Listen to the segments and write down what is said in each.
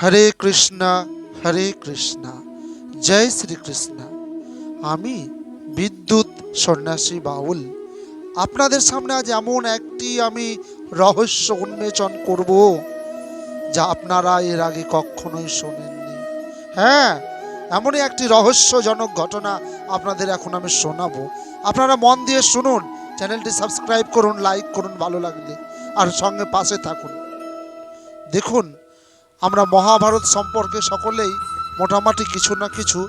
হরে কৃষ্ণ হরে কৃষ্ণ, জয় শ্রীকৃষ্ণ। আমি বিদ্যুৎ সন্ন্যাসী বাউল আপনাদের সামনে আজ এমন একটি আমি রহস্য উন্মোচন করব, যা আপনারা এর আগে কখনোই শোনেননি। হ্যাঁ, এমনই একটি রহস্যজনক ঘটনা আপনাদের এখন আমি শোনাবো। আপনারা মন দিয়ে শুনুন, চ্যানেলটি সাবস্ক্রাইব করুন, লাইক করুন ভালো লাগলে, আর সঙ্গে পাশে থাকুন। দেখুন, আমরা মহাভারত সম্পর্কে সকলেই মোটামুটি কিছু না কিছু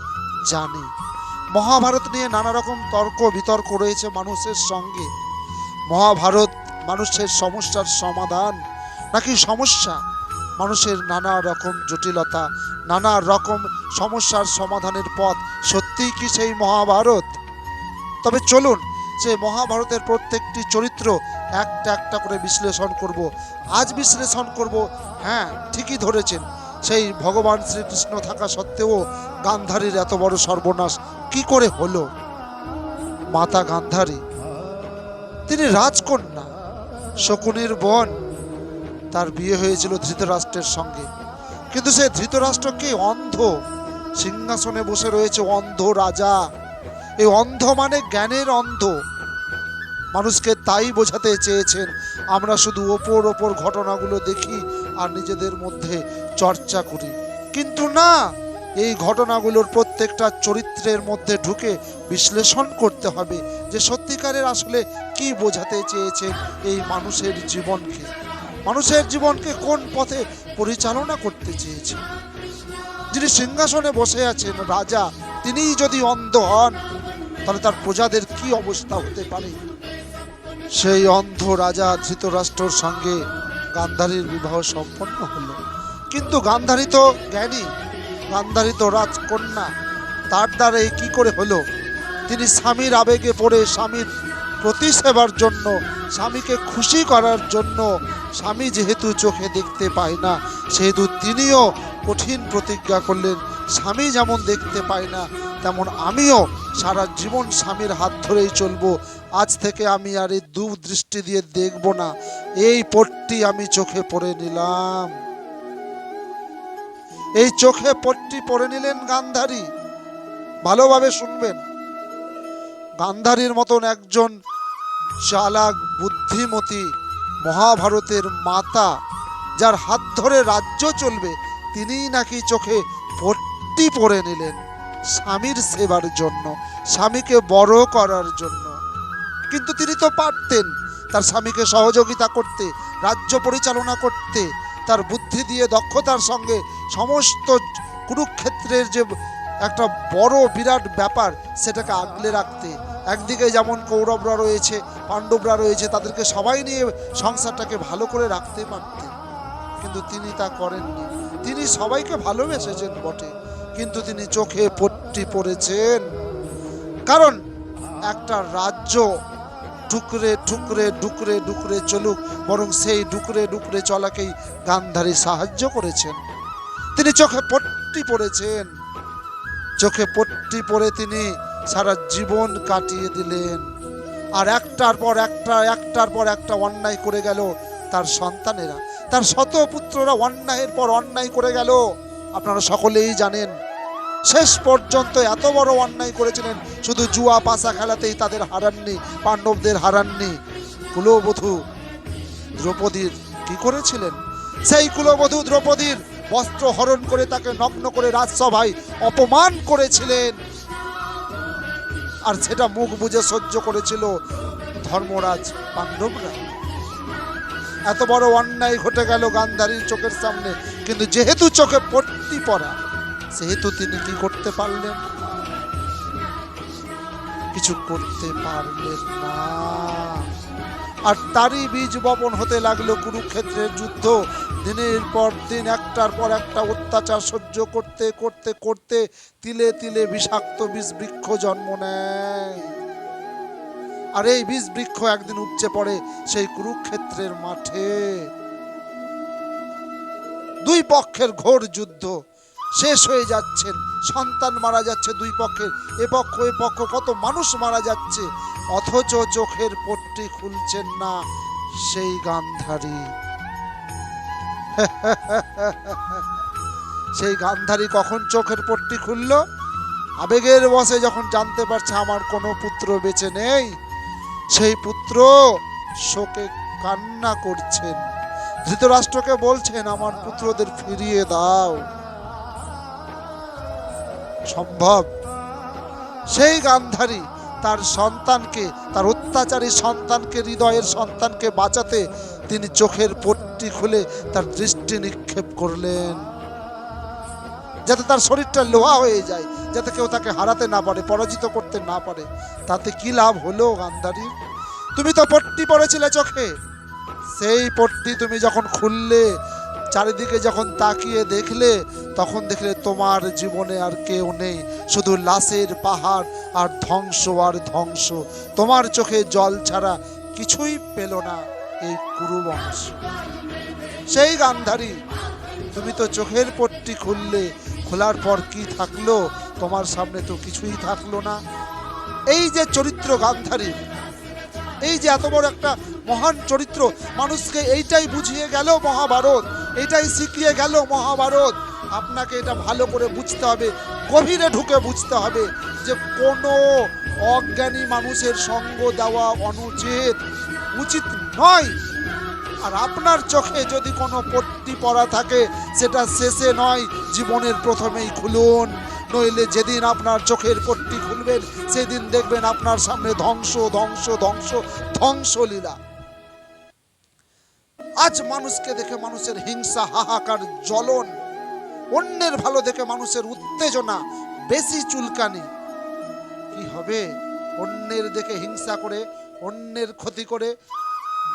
জানি। মহাভারত নিয়ে নানা রকম তর্ক বিতর্ক রয়েছে মানুষের সঙ্গে। মহাভারত মানুষের সমস্যার সমাধান নাকি সমস্যা, মানুষের নানা রকম জটিলতা, নানা রকম সমস্যার সমাধানের পথ, সত্যিই কি সেই মহাভারত? তবে চলুন সে মহাভারতের প্রত্যেকটি চরিত্র একটা একটা করে বিশ্লেষণ করব। আজ বিশ্লেষণ করব, হ্যাঁ ঠিকই ধরেছেন, সেই ভগবান শ্রীকৃষ্ণ থাকা সত্ত্বেও গান্ধারীর এত বড় সর্বনাশ কি করে হলো। মাতা গান্ধারী, তিনি রাজকন্যা, শকুনির বোন। তার বিয়ে হয়েছিল ধৃতরাষ্ট্রের সঙ্গে, কিন্তু সে ধৃতরাষ্ট্র কি অন্ধ, সিংহাসনে বসে রয়েছে অন্ধ রাজা। এই অন্ধ মানে জ্ঞানের অন্ধ। মানুষকে তাই বোঝাতে চেয়েছেন, আমরা শুধু ওপর ওপর ঘটনাগুলো দেখি আর নিজেদের মধ্যে চর্চা করি, কিন্তু না, এই ঘটনাগুলোর প্রত্যেকটা চরিত্রের মধ্যে ঢুকে বিশ্লেষণ করতে হবে যে সত্যিকারের আসলে কি বোঝাতে চেয়েছেন এই মানুষের জীবনকে, মানুষের জীবনকে কোন পথে পরিচালনা করতে চেয়েছেন। যিনি সিংহাসনে বসে আছেন রাজা, তিনিই যদি অন্ধ হন, তাহলে তার প্রজাদের কি অবস্থা হতে পারে। সেই অন্ধ রাজা ধৃতরাষ্ট্রর সঙ্গে গান্ধারীর বিবাহ সম্পন্ন হলো, কিন্তু গান্ধারী তো জ্ঞানী, গান্ধারী তো রাজকন্যা, তার দ্বারা কি করে হলো? তিনি স্বামীর আবেগে পড়ে স্বামীর প্রতি সেবার জন্য, স্বামীকে খুশি করার জন্য, স্বামী যেহেতু চোখে দেখতে পায় না সেহেতু তিনিও কঠিন প্রতিজ্ঞা করলেন, স্বামী যেমন দেখতে পায় না তেমন আমিও সারা জীবন স্বামীর হাত ধরেই চলবো। আজ থেকে আমি আর এই দু দৃষ্টি দিয়ে দেখব না, এই পট্টি আমি চোখে পরে নিলাম। এই চোখে পট্টি পরে নিলেন গান্ধারী। ভালোভাবে শুনবেন, গান্ধারীর মতন একজন চালাক বুদ্ধিমতী মহাভারতের মাতা, যার হাত ধরে রাজ্য চলবে, তিনিই নাকি চোখে পট্টি পরে নিলেন স্বামীর সেবার জন্য, স্বামীকে বড় করার জন্য। কিন্তু তিনি তো পারতেন তার স্বামীকে সহযোগিতা করতে, রাজ্য পরিচালনা করতে, তার বুদ্ধি দিয়ে দক্ষতার সঙ্গে সমস্ত কুরুক্ষেত্রের যে একটা বড় বিরাট ব্যাপার সেটাকে আগলে রাখতে। একদিকে যেমন কৌরবরা রয়েছে, পাণ্ডবরা রয়েছে, তাদেরকে সবাই নিয়ে সংসারটাকে ভালো করে রাখতে পারতেন, কিন্তু তিনি তা করেননি। তিনি সবাইকে ভালোবেসেছেন বটে, কিন্তু তিনি চোখে পট্টি পড়েছেন। কারণ একটা রাজ্য টুকরে টুকরে ডুকরে ডুকরে চলুক, বরং সেই ডুকরে ডুকরে চলাকেই গান্ধারী সাহায্য করেছেন। তিনি চোখে পট্টি পড়েছেন, চোখে পট্টি পরে তিনি সারা জীবন কাটিয়ে দিলেন। আর একটার পর একটা অন্যায় করে গেল তার সন্তানেরা, তার শতপুত্ররা অন্যায়ের পর অন্যায় করে গেল। আপনারা সকলেই জানেন, শেষ পর্যন্ত এত বড় অন্যায় করেছিলেন, শুধু জুয়া পাশা খেলাতেই তাদের হারাননি, পাণ্ডবদের হারাননি। কুলবধূ দ্রৌপদীর কি করেছিলেন? সেই কুলবধূ দ্রৌপদীর বস্ত্র হরণ করে তাকে নগ্ন করে রাজসভায় অপমান করেছিলেন, আর সেটা মুখ বুজে সহ্য করেছিল ধর্মরাজ পাণ্ডবরা। এত বড় অন্যায় ঘটে গেল গান্ধারীর চোখের সামনে, কিন্তু যেহেতু চোখে পট্টি পড়া, সেহেতু তিনি কি করতে পারলেন? কিছু করতে পারলেন না। আর তারই বীজ বপন হতে লাগলো কুরুক্ষেত্রের যুদ্ধ। দিনের পর দিন একটার পর একটা অত্যাচার সহ্য করতে করতে করতে তিলে তিলে বিষাক্ত বীজ বৃক্ষ জন্ম নেয়। আর এই বীজ বৃক্ষ একদিন উপচে পড়ে সেই কুরুক্ষেত্রের মাঠে। দুই পক্ষের ঘোর যুদ্ধ শেষ হয়ে যাচ্ছেন, সন্তান মারা যাচ্ছে দুই পক্ষের, এ পক্ষ কত মানুষ মারা যাচ্ছে, অথচ চোখের পট্টি খুলছেন না সেই গান্ধারী। সেই গান্ধারী কখন চোখের পট্টি খুলল? আবেগের বশে যখন জানতে পারছে আমার কোনো পুত্র বেঁচে নেই, সেই পুত্র শোকে কান্না করছেন, ধৃতরাষ্ট্রকে বলছেন আমার পুত্রদের ফিরিয়ে দাও। সম্ভব? সেই গান্ধারী তার সন্তানকে, তার অত্যাচারী সন্তানকে, হৃদয়ের সন্তানকে বাঁচাতে তিনি চোখের পট্টি খুলে তার দৃষ্টি নিক্ষেপ করলেন, যাতে তার শরীরটা লোহা হয়ে যায়, যাতে কেউ তাকে হারাতে না পারে, পরাজিত করতে না পারে। তাতে কি লাভ হলো গান্ধারী? তুমি তো পট্টি পড়েছিলে চোখে, সেই পট্টি তুমি যখন খুললে, চারিদিকে যখন তাকিয়ে দেখলে, তখন দেখলে তোমার জীবনে আর কেউ নেই, শুধু লাশের পাহাড় আর ধ্বংস আর ধ্বংস। তোমার চোখে জল ছাড়া কিছুই পেল না এই কুরুবংশ। সেই গান্ধারী, তুমি তো চোখের পট্টি খুললে, খোলার পর কি থাকলো? তোমার সামনে তো কিছুই থাকলো না। এই যে চরিত্র গান্ধারী, এই যে এত বড় একটা মহান চরিত্র, মানুষকে এইটাই বুঝিয়ে গেল মহাভারত, এইটাই শিখিয়ে গেল মহাভারত। আপনাকে এটা ভালো করে বুঝতে হবে, গভীরে ঢুকে বুঝতে হবে যে কোনো অজ্ঞানী মানুষের সঙ্গ দেওয়া অনুচিত, উচিত নয়। আর আপনার চোখে যদি কোনো পট্টি পরা থাকে, সেটা শেষে নয়, জীবনের প্রথমেই খুলুন, নইলে যেদিন আপনার চোখের পট্টি খুলবেন সেদিন দেখবেন আপনার সামনে ধ্বংস ধ্বংস ধ্বংস ধ্বংসলীলা। আজ মানুষকে দেখে মানুষের হিংসা, হাহাকার, জ্বলন, অন্যের ভালো দেখে মানুষের উত্তেজনা, বেশি চুলকানি। কি হবে? অন্যের দেখে হিংসা করে, অন্যের ক্ষতি করে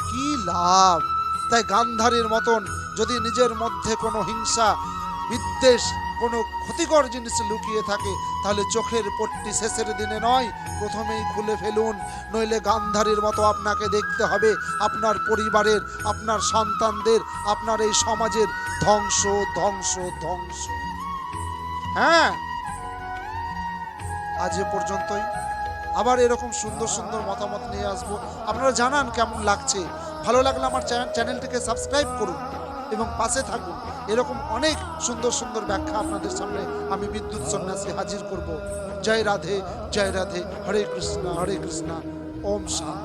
কি লাভ? তাই গান্ধারীর মতন যদি নিজের মধ্যে কোনো হিংসা, বিদ্বেষ, কোনো ক্ষতিকর জিনিস লুকিয়ে থাকে, তাহলে চোখের পট্টি শেষের দিনে নয়, প্রথমেই খুলে ফেলুন, নইলে গান্ধারীর মতো আপনাকে দেখতে হবে আপনার পরিবারের, আপনার সন্তানদের, আপনার এই সমাজের ধ্বংস ধ্বংস ধ্বংস। হ্যাঁ, আজ এ পর্যন্তই। আবার এরকম সুন্দর সুন্দর মতামত নিয়ে আসবো। আপনারা জানান কেমন লাগছে। ভালো লাগলে আমার চ্যানেলটিকে সাবস্ক্রাইব করুন এবং পাশে থাকুন। এরকম অনেক সুন্দর সুন্দর ব্যাখ্যা আপনাদের সামনে আমি বিদ্যুৎ সন্ন্যাসী হাজির করব। জয় রাধে, জয় রাধে, হরে কৃষ্ণ, ওম শান্তি।